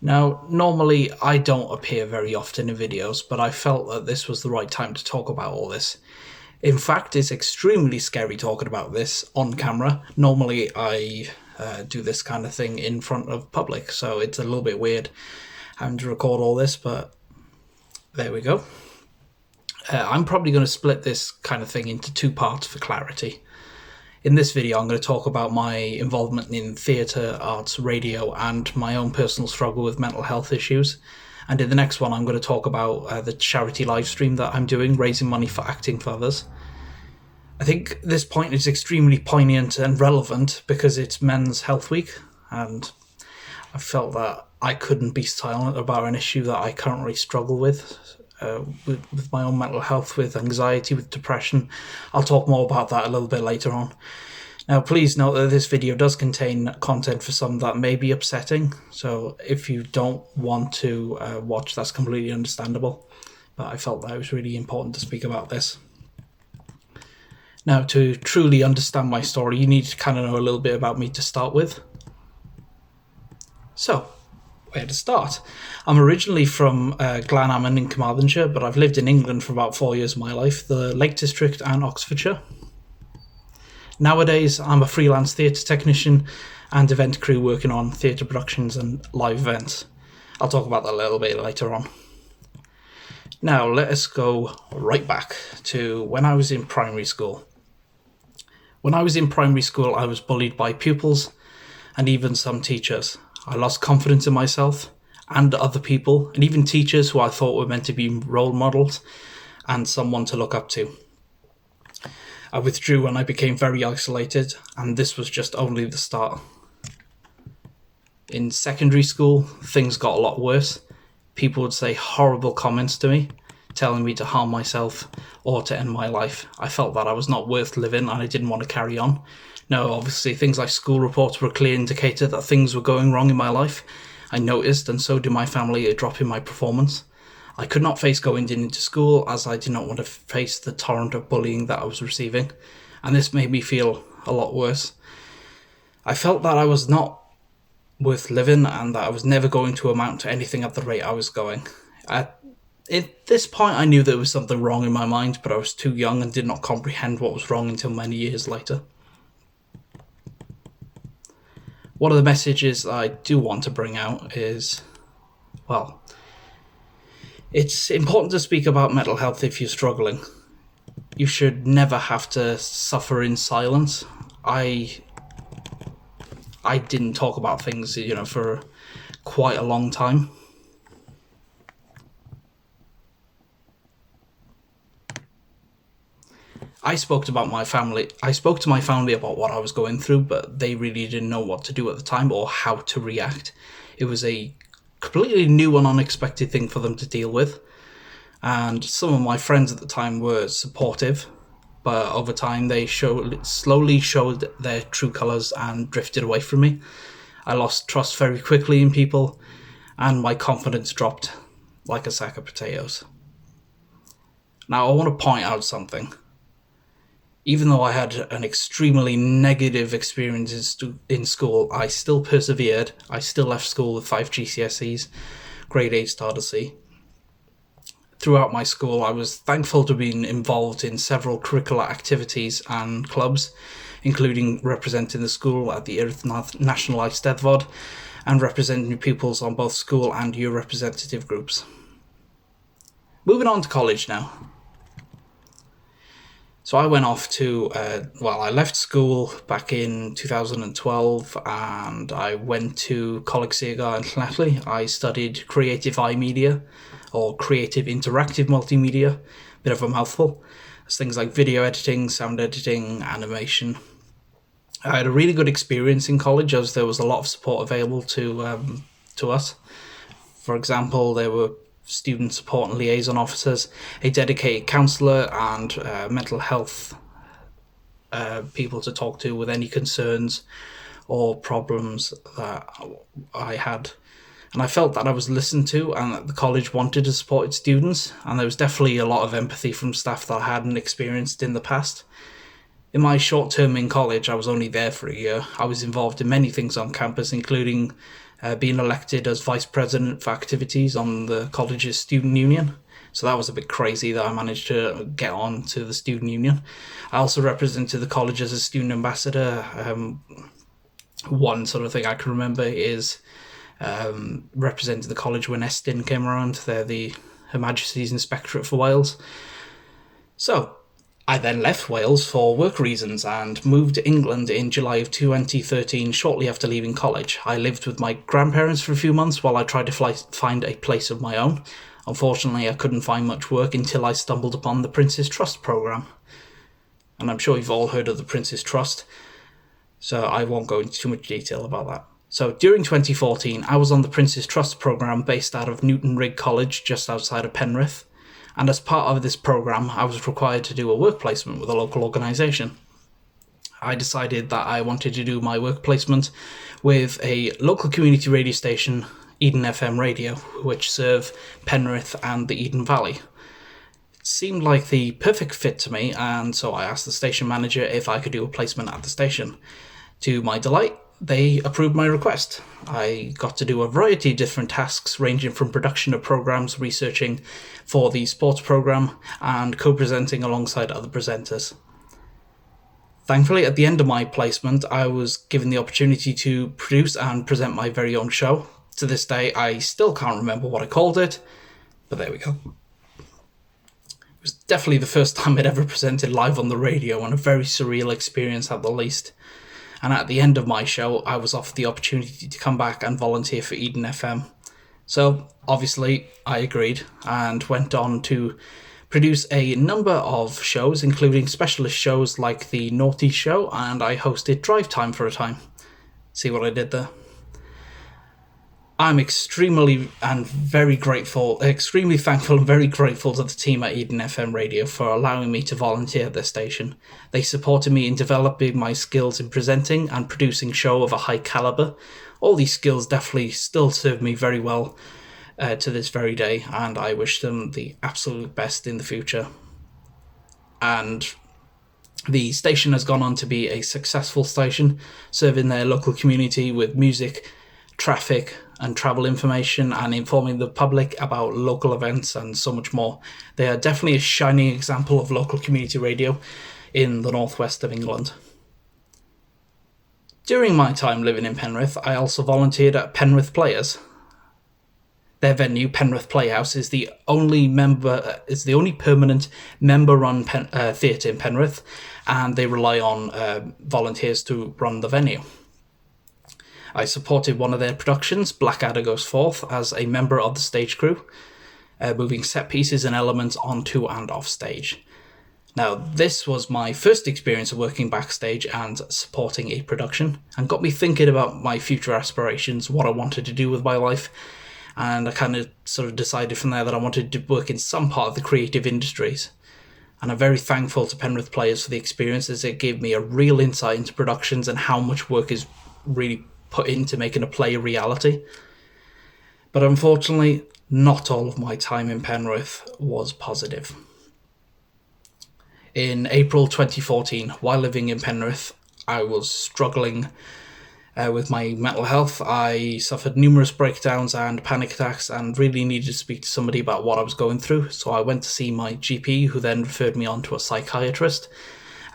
Now, normally I don't appear very often in videos, but I felt that this was the right time to talk about all this. In fact, it's extremely scary talking about this on camera. Normally I do this kind of thing in front of public, so it's a little bit weird having to record all this, but there we go. I'm probably going to split this kind of thing into two parts for clarity. In this video, I'm going to talk about my involvement in theatre, arts, radio, and my own personal struggle with mental health issues. And in the next one, I'm going to talk about the charity live stream that I'm doing, raising money for Acting for Others. I think this point is extremely poignant and relevant because it's Men's Health Week, and I felt that I couldn't be silent about an issue that I currently struggle with my own mental health, with anxiety, with depression. I'll talk more about that a little bit later on. Now, please note that this video does contain content for some that may be upsetting, so if you don't want to watch, that's completely understandable. But I felt that it was really important to speak about this. Now, to truly understand my story, you need to kind of know a little bit about me to start with. So, where to start? I'm originally from Glenalmond in Carmarthenshire, but I've lived in England for about 4 years of my life, the Lake District and Oxfordshire. Nowadays, I'm a freelance theatre technician and event crew working on theatre productions and live events. I'll talk about that a little bit later on. Now, let us go right back to when I was in primary school. When I was in primary school, I was bullied by pupils and even some teachers. I lost confidence in myself and other people, and even teachers who I thought were meant to be role models and someone to look up to. I withdrew and I became very isolated, and this was just only the start. In secondary school, things got a lot worse. People would say horrible comments to me, telling me to harm myself or to end my life. I felt that I was not worth living and I didn't want to carry on. No, obviously things like school reports were a clear indicator that things were going wrong in my life. I noticed, and so did my family, a drop in my performance. I could not face going into school as I did not want to face the torrent of bullying that I was receiving, and this made me feel a lot worse. I felt that I was not worth living and that I was never going to amount to anything at the rate I was going. At this point I knew there was something wrong in my mind, but I was too young and did not comprehend what was wrong until many years later. One of the messages I do want to bring out is, well, it's important to speak about mental health if you're struggling. You should never have to suffer in silence. I didn't talk about things, for quite a long time. I spoke to my family about what I was going through, but they really didn't know what to do at the time or how to react. It was a completely new and unexpected thing for them to deal with. And some of my friends at the time were supportive, but over time they slowly showed their true colours and drifted away from me. I lost trust very quickly in people, and my confidence dropped like a sack of potatoes. Now, I want to point out something. Even though I had an extremely negative experience in school, I still persevered. I still left school with 5 GCSEs, grade 8 star to C. Throughout my school, I was thankful to be involved in several curricular activities and clubs, including representing the school at the Erith National Eisteddfod and representing pupils on both school and year representative groups. Moving on to college now. So I went off to, I left school back in 2012 and I went to Coleg Sir in Llanelli. I studied creative iMedia, or creative interactive multimedia, bit of a mouthful. It's things like video editing, sound editing, animation. I had a really good experience in college as there was a lot of support available to us. For example, there were student support and liaison officers, a dedicated counsellor, and mental health people to talk to with any concerns or problems that I had. And I felt that I was listened to and that the college wanted to support its students, and there was definitely a lot of empathy from staff that I hadn't experienced in the past. In my short term in college, I was only there for a year. I was involved in many things on campus, including being elected as vice president for activities on the college's student union. So that was a bit crazy that I managed to get on to the student union. I also represented the college as a student ambassador. One sort of thing I can remember is representing the college when Estyn came around. They're Her Majesty's Inspectorate for Wales. So I then left Wales for work reasons and moved to England in July of 2013, shortly after leaving college. I lived with my grandparents for a few months while I tried to find a place of my own. Unfortunately, I couldn't find much work until I stumbled upon the Prince's Trust programme. And I'm sure you've all heard of the Prince's Trust, so I won't go into too much detail about that. So during 2014, I was on the Prince's Trust programme based out of Newton-Rigg College, just outside of Penrith. And as part of this programme, I was required to do a work placement with a local organisation. I decided that I wanted to do my work placement with a local community radio station, Eden FM Radio, which serve Penrith and the Eden Valley. It seemed like the perfect fit to me, and so I asked the station manager if I could do a placement at the station. To my delight, they approved my request. I got to do a variety of different tasks, ranging from production of programmes, researching for the sports programme, and co-presenting alongside other presenters. Thankfully, at the end of my placement, I was given the opportunity to produce and present my very own show. To this day, I still can't remember what I called it, but there we go. It was definitely the first time I'd ever presented live on the radio, and a very surreal experience at the least. And at the end of my show, I was offered the opportunity to come back and volunteer for Eden FM. So, obviously, I agreed, and went on to produce a number of shows, including specialist shows like The Naughty Show, and I hosted Drive Time for a time. See what I did there? I'm extremely thankful and very grateful to the team at Eden FM Radio for allowing me to volunteer at their station. They supported me in developing my skills in presenting and producing show of a high calibre. All these skills definitely still serve me very well to this very day, and I wish them the absolute best in the future. And the station has gone on to be a successful station, serving their local community with music, traffic and travel information, and informing the public about local events and so much more. They are definitely a shining example of local community radio in the northwest of England. During my time living in Penrith, I also volunteered at Penrith Players. Their venue, Penrith Playhouse, is the only permanent member-run theatre in Penrith, and they rely on volunteers to run the venue. I supported one of their productions, Blackadder Goes Forth, as a member of the stage crew, moving set pieces and elements onto and off stage. Now, this was my first experience of working backstage and supporting a production, and got me thinking about my future aspirations, what I wanted to do with my life, and I kind of sort of decided from there that I wanted to work in some part of the creative industries. And I'm very thankful to Penrith Players for the experience, as it gave me a real insight into productions and how much work is really put into making a play a reality. But unfortunately, not all of my time in Penrith was positive. In April 2014, while living in Penrith, I was struggling with my mental health. I suffered numerous breakdowns and panic attacks and really needed to speak to somebody about what I was going through. So I went to see my GP, who then referred me on to a psychiatrist.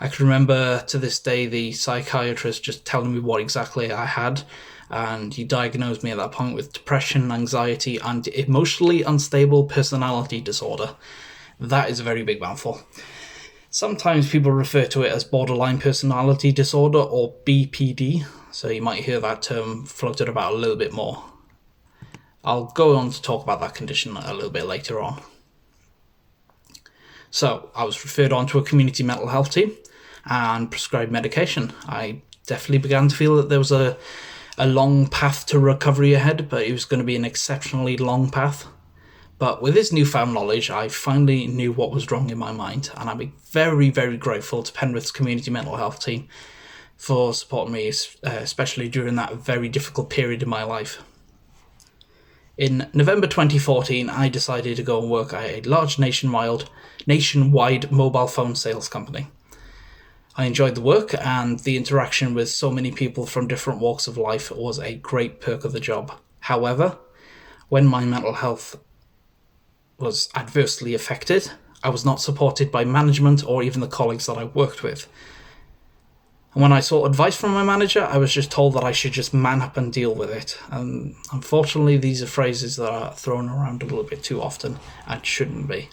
I can remember to this day the psychiatrist just telling me what exactly I had, and he diagnosed me at that point with depression, anxiety, and emotionally unstable personality disorder. That is a very big mouthful. Sometimes people refer to it as borderline personality disorder, or BPD, so you might hear that term floated about a little bit more. I'll go on to talk about that condition a little bit later on. So, I was referred on to a community mental health team and prescribed medication. I definitely began to feel that there was a long path to recovery ahead, but it was going to be an exceptionally long path. But with this newfound knowledge, I finally knew what was wrong in my mind, and I'm very, very grateful to Penrith's community mental health team for supporting me, especially during that very difficult period in my life. In November 2014, I decided to go and work at a large nationwide mobile phone sales company. I enjoyed the work, and the interaction with so many people from different walks of life was a great perk of the job. However, when my mental health was adversely affected, I was not supported by management or even the colleagues that I worked with. And when I sought advice from my manager, I was just told that I should just man up and deal with it. And unfortunately, these are phrases that are thrown around a little bit too often and shouldn't be.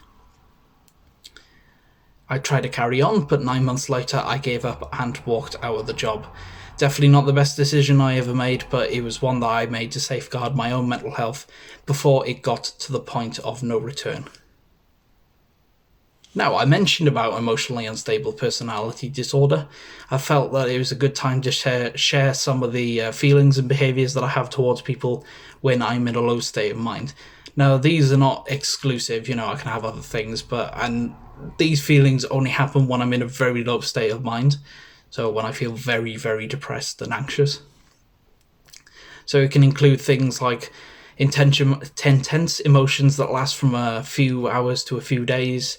I tried to carry on, but 9 months later I gave up and walked out of the job. Definitely not the best decision I ever made, but it was one that I made to safeguard my own mental health before it got to the point of no return. Now, I mentioned about emotionally unstable personality disorder. I felt that it was a good time to share some of the feelings and behaviours that I have towards people when I'm in a low state of mind. Now, these are not exclusive, I can have other things, and these feelings only happen when I'm in a very low state of mind. So when I feel very, very depressed and anxious. So it can include things like intense emotions that last from a few hours to a few days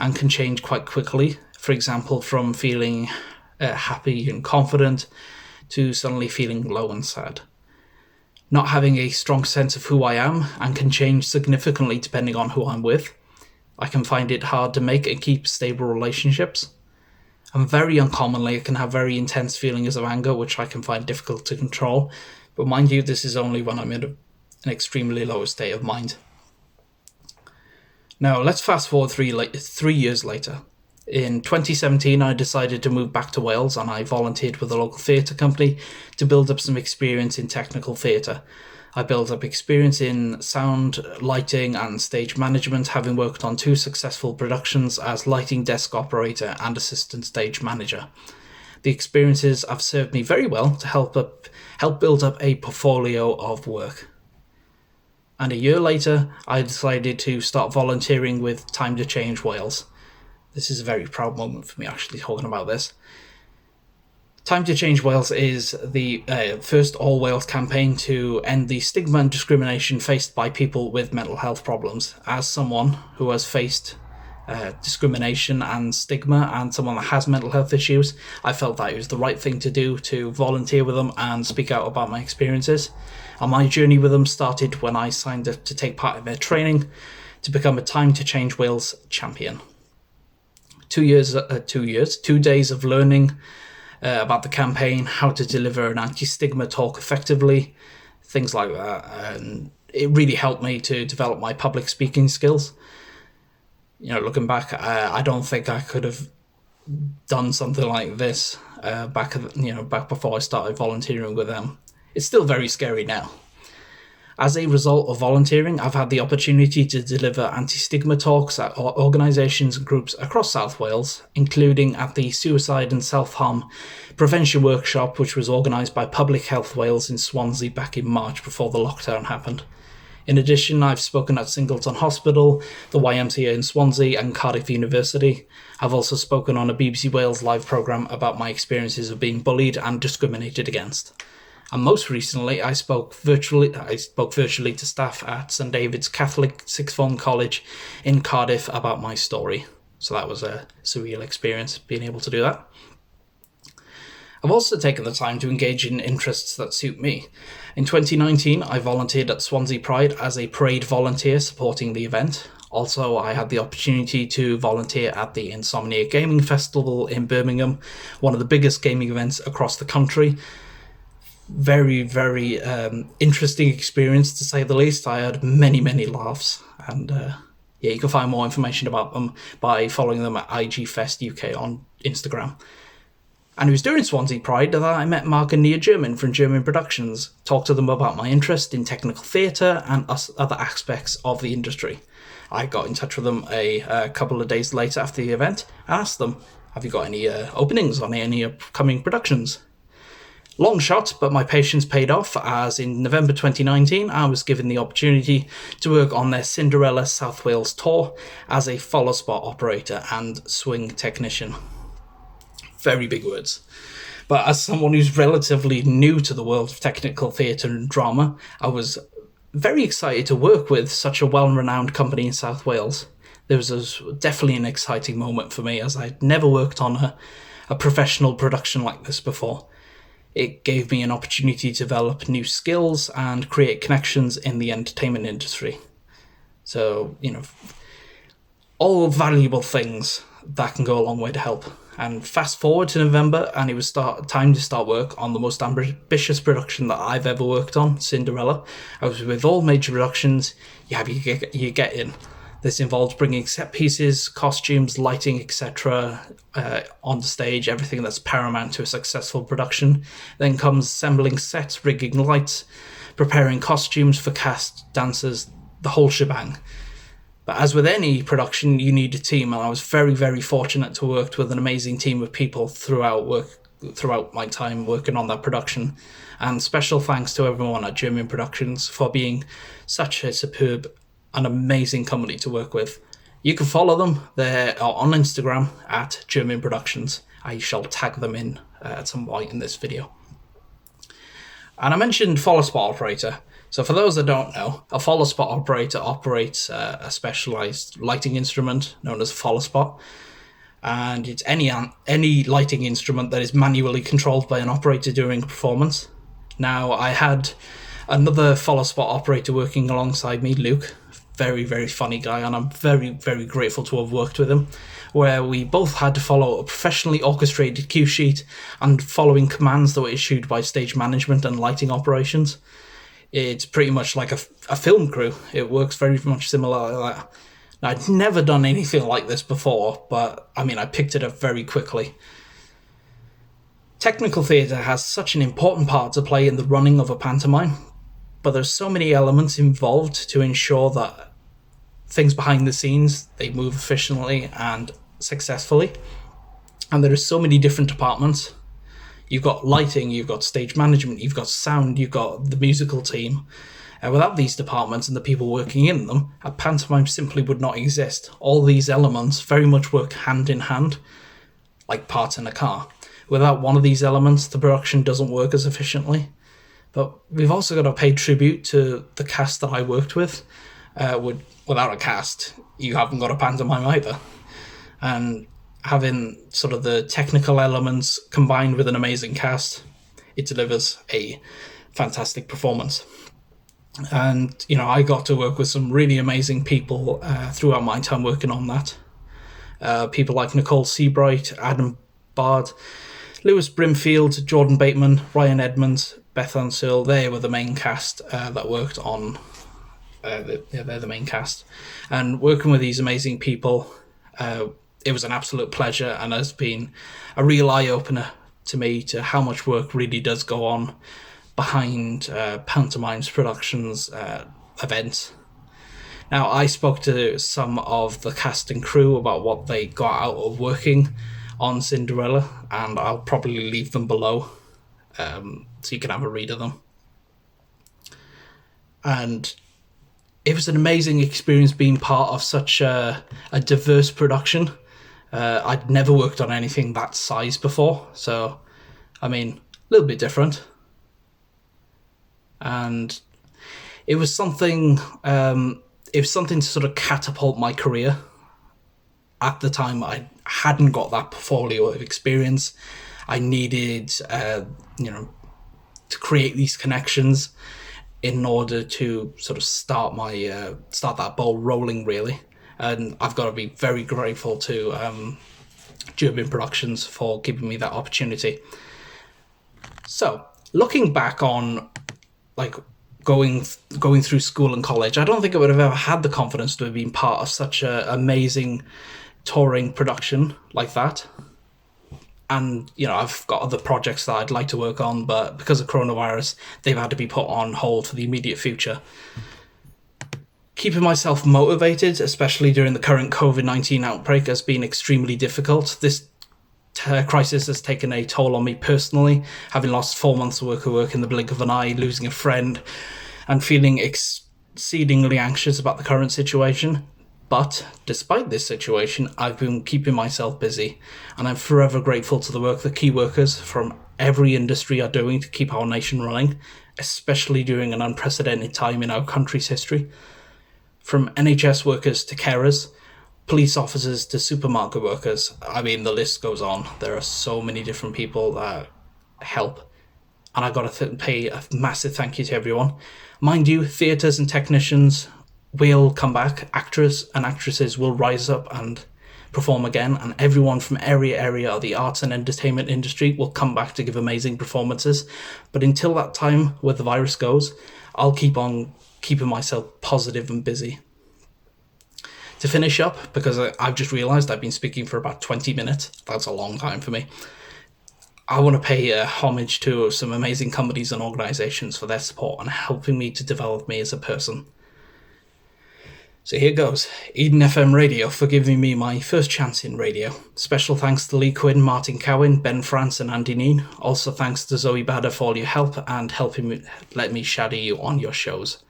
and can change quite quickly. For example, from feeling happy and confident to suddenly feeling low and sad. Not having a strong sense of who I am and can change significantly depending on who I'm with. I can find it hard to make and keep stable relationships. And very uncommonly, I can have very intense feelings of anger, which I can find difficult to control. But mind you, this is only when I'm in an extremely low state of mind. Now, let's fast forward 3 years later. In 2017, I decided to move back to Wales, and I volunteered with a local theatre company to build up some experience in technical theatre. I built up experience in sound, lighting and stage management, having worked on 2 successful productions as lighting desk operator and assistant stage manager. The experiences have served me very well to help build up a portfolio of work. And a year later, I decided to start volunteering with Time to Change Wales. This is a very proud moment for me actually talking about this. Time to Change Wales is the first all-Wales campaign to end the stigma and discrimination faced by people with mental health problems. As someone who has faced discrimination and stigma and someone that has mental health issues, I felt that it was the right thing to do to volunteer with them and speak out about my experiences. And my journey with them started when I signed up to take part in their training to become a Time to Change Wales champion. 2 days of learning about the campaign, how to deliver an anti-stigma talk effectively, things like that. And it really helped me to develop my public speaking skills. Looking back, I don't think I could have done something like this back before I started volunteering with them. It's still very scary now. As a result of volunteering, I've had the opportunity to deliver anti-stigma talks at organisations and groups across South Wales, including at the Suicide and Self-Harm Prevention Workshop, which was organised by Public Health Wales in Swansea back in March before the lockdown happened. In addition, I've spoken at Singleton Hospital, the YMCA in Swansea and Cardiff University. I've also spoken on a BBC Wales live programme about my experiences of being bullied and discriminated against. And most recently, I spoke virtually to staff at St David's Catholic Sixth Form College in Cardiff about my story. So that was a surreal experience, being able to do that. I've also taken the time to engage in interests that suit me. In 2019, I volunteered at Swansea Pride as a parade volunteer supporting the event. Also, I had the opportunity to volunteer at the Insomnia Gaming Festival in Birmingham, one of the biggest gaming events across the country. Very, very interesting experience, to say the least. I had many, many laughs. And you can find more information about them by following them at IG Fest UK on Instagram. And it was during Swansea Pride that I met Mark and Nia German from German Productions, talked to them about my interest in technical theatre and other aspects of the industry. I got in touch with them a couple of days later after the event and asked them, have you got any openings on any upcoming productions? Long shot, but my patience paid off, as in November 2019 I was given the opportunity to work on their Cinderella South Wales tour as a follow spot operator and swing technician. Very big words. But as someone who's relatively new to the world of technical theatre and drama, I was very excited to work with such a well-renowned company in South Wales. There was definitely an exciting moment for me, as I'd never worked on a professional production like this before. It gave me an opportunity to develop new skills and create connections in the entertainment industry. So, all valuable things that can go a long way to help. And fast forward to November, and it was time to start work on the most ambitious production that I've ever worked on, Cinderella. I was with all major productions. You get in. This involved bringing set pieces, costumes, lighting, etc. On the stage, everything that's paramount to a successful production. Then comes assembling sets, rigging lights, preparing costumes for cast, dancers, the whole shebang. But as with any production, you need a team, and I was very, very fortunate to work with an amazing team of people throughout my time working on that production. And special thanks to everyone at German Productions for being such a superb and amazing company to work with. You can follow them. They're on Instagram at German Productions. I shall tag them in at some point in this video. And I mentioned follow spot operator. So for those that don't know, a follow spot operator operates a specialized lighting instrument known as a follow spot. And it's any lighting instrument that is manually controlled by an operator during a performance. Now, I had another follow spot operator working alongside me, Luke. Very, very funny guy, and I'm very, very grateful to have worked with him, where we both had to follow a professionally orchestrated cue sheet and following commands that were issued by stage management and lighting operations. It's pretty much like a film crew. It works very much similar like that. Now, I'd never done anything like this before, but I picked it up very quickly. Technical theatre has such an important part to play in the running of a pantomime, but there's so many elements involved to ensure that things behind the scenes, they move efficiently and successfully. And there are so many different departments. You've got lighting, you've got stage management, you've got sound, you've got the musical team. And without these departments and the people working in them, a pantomime simply would not exist. All these elements very much work hand in hand, like parts in a car. Without one of these elements, the production doesn't work as efficiently. But we've also got to pay tribute to the cast that I worked with. Without a cast, you haven't got a pantomime either. And having sort of the technical elements combined with an amazing cast, it delivers a fantastic performance. And, I got to work with some really amazing people throughout my time working on that. People like Nicole Seabright, Adam Bard, Lewis Brimfield, Jordan Bateman, Ryan Edmonds, Beth Unsearle. They were the main cast that worked on. They're the main cast. And working with these amazing people, it was an absolute pleasure and has been a real eye-opener to me to how much work really does go on behind pantomimes, productions, events. Now, I spoke to some of the cast and crew about what they got out of working on Cinderella, and I'll probably leave them below so you can have a read of them. And it was an amazing experience being part of such a diverse production. I'd never worked on anything that size before, so, a little bit different. And it was something to sort of catapult my career. At the time, I hadn't got that portfolio of experience. I needed, to create these connections in order to sort of start that ball rolling, really. And I've got to be very grateful to German Productions for giving me that opportunity. So, looking back on going through school and college, I don't think I would have ever had the confidence to have been part of such an amazing touring production like that. And, I've got other projects that I'd like to work on, but because of coronavirus, they've had to be put on hold for the immediate future. Keeping myself motivated, especially during the current COVID-19 outbreak, has been extremely difficult. This crisis has taken a toll on me personally, having lost 4 months' worth of work in the blink of an eye, losing a friend, and feeling exceedingly anxious about the current situation. But despite this situation, I've been keeping myself busy, and I'm forever grateful to the work that key workers from every industry are doing to keep our nation running, especially during an unprecedented time in our country's history. From NHS workers to carers, police officers to supermarket workers. I mean, the list goes on. There are so many different people that help, and I got to pay a massive thank you to everyone. Mind you, theatres and technicians will come back. Actors and actresses will rise up and perform again, and everyone from every area of the arts and entertainment industry will come back to give amazing performances. But until that time, where the virus goes, I'll keep on keeping myself positive and busy. To finish up, because I've just realised I've been speaking for about 20 minutes, that's a long time for me, I want to pay homage to some amazing companies and organisations for their support and helping me to develop me as a person. So here goes. Eden FM Radio for giving me my first chance in radio. Special thanks to Lee Quinn, Martin Cowan, Ben France and Andy Neen. Also thanks to Zoe Bader for all your help and helping me, let me shadow you on your shows.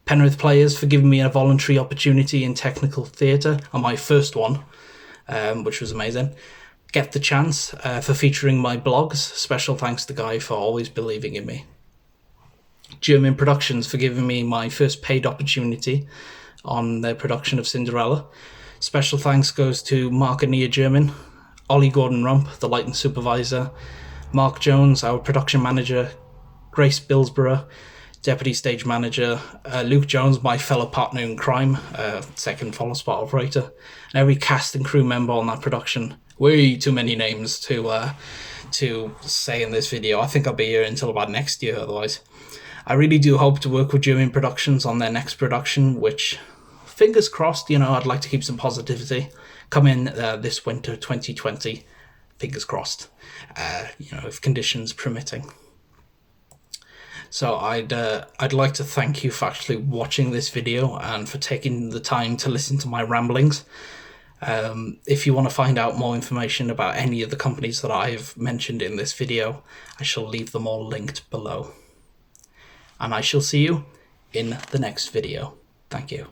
Penrith Players for giving me a voluntary opportunity in technical theatre, on my first one, which was amazing. Get the Chance for featuring my blogs. Special thanks to Guy for always believing in me. German Productions for giving me my first paid opportunity on their production of Cinderella. Special thanks goes to Mark and Nia German, Ollie Gordon-Rump, the lighting supervisor, Mark Jones, our production manager, Grace Billsborough, deputy stage manager, Luke Jones, my fellow partner in crime, second follow spot operator, and every cast and crew member on that production. Way too many names to say in this video. I think I'll be here until about next year otherwise. I really do hope to work with German Productions on their next production, which, fingers crossed, I'd like to keep some positivity. Come in this winter 2020, fingers crossed, if conditions permitting. So I'd like to thank you for actually watching this video and for taking the time to listen to my ramblings. If you want to find out more information about any of the companies that I've mentioned in this video, I shall leave them all linked below. And I shall see you in the next video. Thank you.